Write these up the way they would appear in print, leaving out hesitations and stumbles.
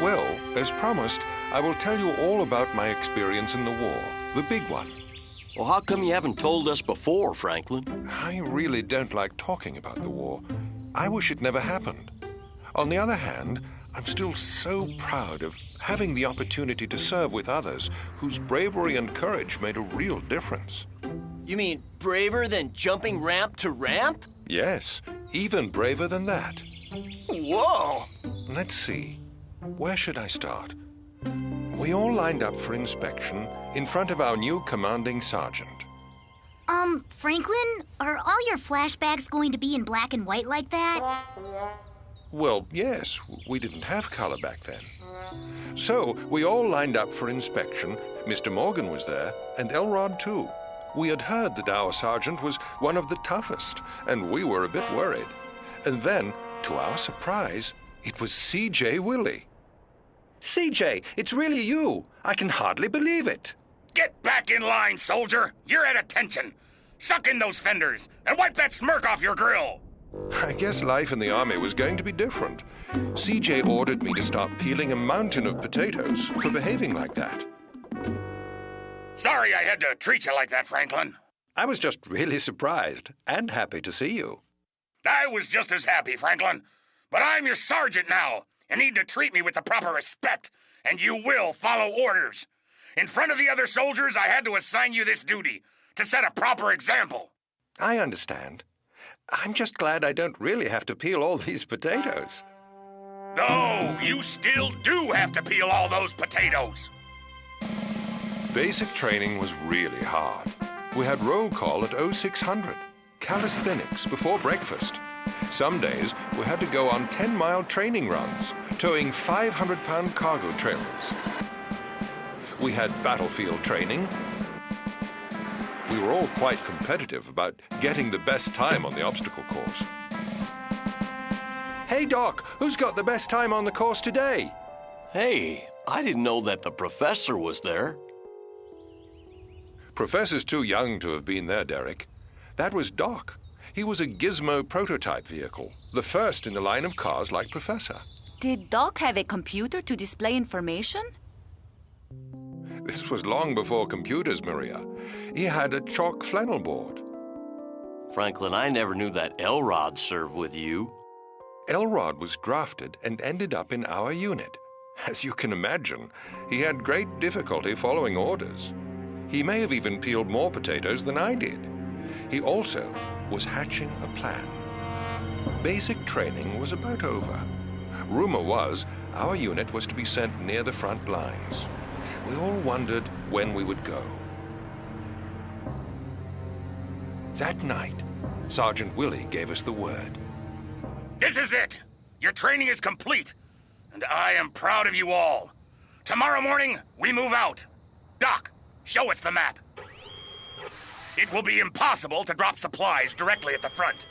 Well, as promised, I will tell you all about my experience in the war, the big one. Well, how come you haven't told us before, Franklin? I really don't like talking about the war. I wish it never happened. On the other hand, I'm still so proud of having the opportunity to serve with others whose bravery and courage made a real difference. You mean braver than jumping ramp to ramp? Yes, even braver than that. Whoa! Let's see. Where should I start? We all lined up for inspection in front of our new commanding sergeant. Franklin, are all your flashbacks going to be in black and white like that? Well, yes, we didn't have color back then. So, we all lined up for inspection. Mr. Morgan was there, and Elrod too. We had heard that our sergeant was one of the toughest, and we were a bit worried. And then, to our surprise, it was C.J. Willie. CJ, it's really you. I can hardly believe it. Get back in line, soldier. You're at attention. Suck in those fenders and wipe that smirk off your grill. I guess life in the army was going to be different. C.J. ordered me to start peeling a mountain of potatoes for behaving like that. Sorry I had to treat you like that, Franklin. I was just really surprised and happy to see you. I was just as happy, Franklin. But I'm your sergeant now and need to treat me with the proper respect, and you will follow orders. In front of the other soldiers, I had to assign you this duty, to set a proper example. I understand. I'm just glad I don't really have to peel all these potatoes. Oh, you still do have to peel all those potatoes. Basic training was really hard. We had roll call at 0600, calisthenics before breakfast. Some days, we had to go on 10-mile training runs, towing 500-pound cargo trailers. We had battlefield training. We were all quite competitive about getting the best time on the obstacle course. Hey, Doc, who's got the best time on the course today? Hey, I didn't know that the professor was there. Professor's too young to have been there, Derek. That was Doc. He was a Gizmo prototype vehicle, the first in the line of cars like Professor. Did Doc have a computer to display information? This was long before computers, Maria. He had a chalk flannel board. Franklin, I never knew that Elrod served with you. Elrod was drafted and ended up in our unit. As you can imagine, he had great difficulty following orders. He may have even peeled more potatoes than I did. He also was hatching a plan. Basic training was about over. Rumor was our unit was to be sent near the front lines. We all wondered when we would go. That night, Sergeant Willie gave us the word. This is it. Your training is complete, and I am proud of you all. Tomorrow morning, we move out. Doc, show us the map. It will be impossible to drop supplies directly at the front.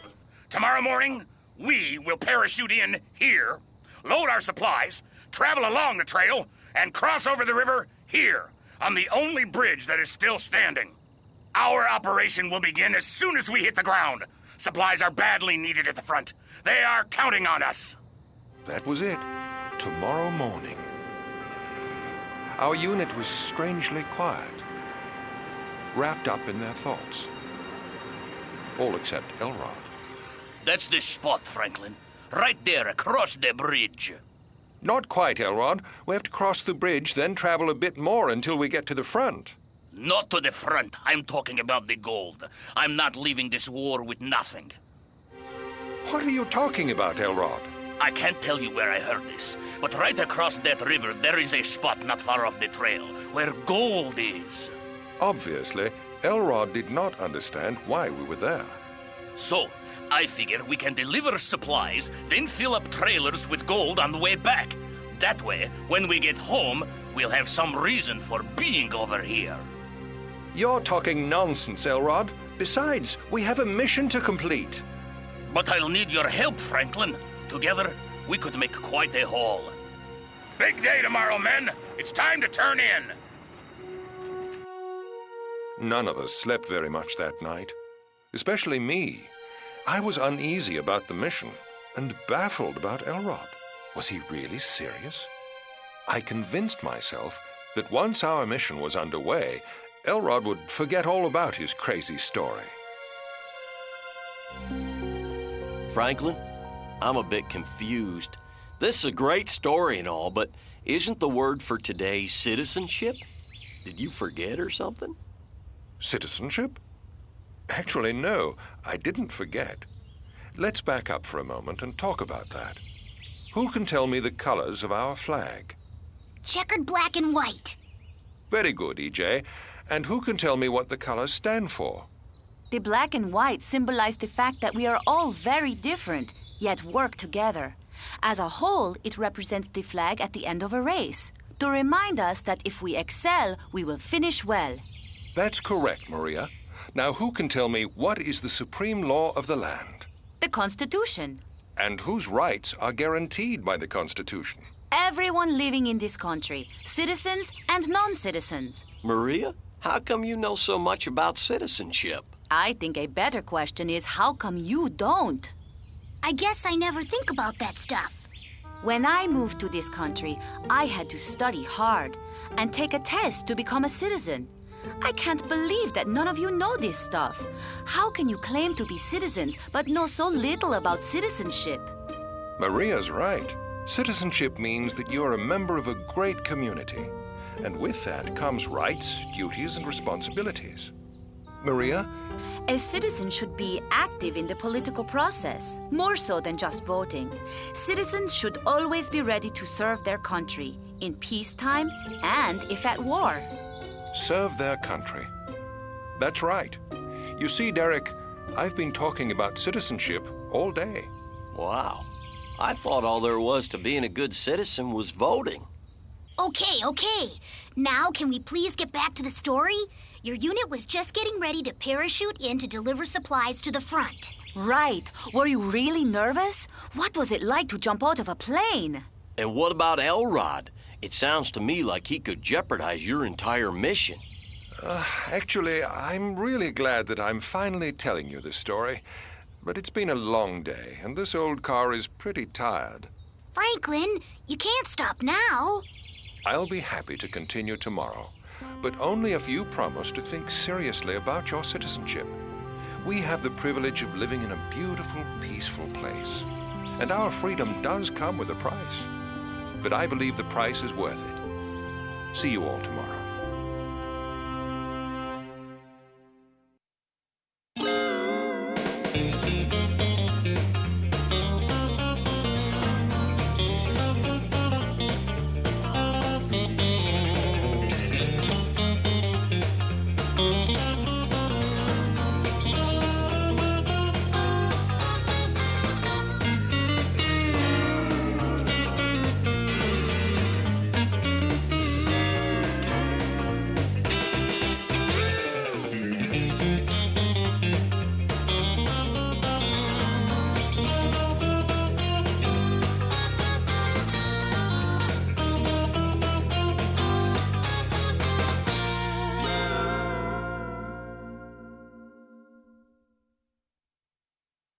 Tomorrow morning, we will parachute in here, load our supplies, travel along the trail, and cross over the river here, on the only bridge that is still standing. Our operation will begin as soon as we hit the ground. Supplies are badly needed at the front. They are counting on us. That was it. Tomorrow morning. Our unit was strangely quiet, wrapped up in their thoughts. All except Elrod. That's the spot, Franklin. Right there, across the bridge. Not quite, Elrod. We have to cross the bridge, then travel a bit more until we get to the front. Not to the front. I'm talking about the gold. I'm not leaving this war with nothing. What are you talking about, Elrod? I can't tell you where I heard this, but right across that river, there is a spot not far off the trail, where gold is. Obviously, Elrod did not understand why we were there. So, I figure we can deliver supplies, then fill up trailers with gold on the way back. That way, when we get home, we'll have some reason for being over here. You're talking nonsense, Elrod. Besides, we have a mission to complete. But I'll need your help, Franklin. Together, we could make quite a haul. Big day tomorrow, men. It's time to turn in. None of us slept very much that night, especially me. I was uneasy about the mission. and baffled about Elrod. Was he really serious? I convinced myself that once our mission was underway, Elrod would forget all about his crazy story. Franklin, I'm a bit confused. This is a great story and all, but isn't the word for today citizenship? Did you forget or something? Citizenship? Actually, no, I didn't forget. Let's back up for a moment and talk about that. Who can tell me the colors of our flag? Checkered black and white. Very good, EJ. And who can tell me what the colors stand for? The black and white symbolize the fact that we are all very different, yet work together. As a whole, it represents the flag at the end of a race, to remind us that if we excel, we will finish well. That's correct, Maria. Now, who can tell me what is the supreme law of the land? The Constitution. And whose rights are guaranteed by the Constitution? Everyone living in this country, citizens and non-citizens. Maria, how come you know so much about citizenship? I think a better question is, how come you don't? I guess I never think about that stuff. When I moved to this country, I had to study hard and take a test to become a citizen. I can't believe that none of you know this stuff. How can you claim to be citizens but know so little about citizenship? Maria's right. Citizenship means that you are a member of a great community. And with that comes rights, duties, and responsibilities. Maria? A citizen should be active in the political process, more so than just voting. Citizens should always be ready to serve their country, in peacetime and if at war. Serve their country. That's right. You see, Derek, I've been talking about citizenship all day. Wow. I thought all there was to being a good citizen was voting. Okay. Now, can we please get back to the story? Your unit was just getting ready to parachute in to deliver supplies to the front. Right. Were you really nervous? What was it like to jump out of a plane? And what about Elrod? It sounds to me like he could jeopardize your entire mission. Actually, I'm really glad that I'm finally telling you this story. But it's been a long day, and this old car is pretty tired. Franklin, you can't stop now. I'll be happy to continue tomorrow, but only if you promise to think seriously about your citizenship. We have the privilege of living in a beautiful, peaceful place, and our freedom does come with a price. But I believe the price is worth it. See you all tomorrow.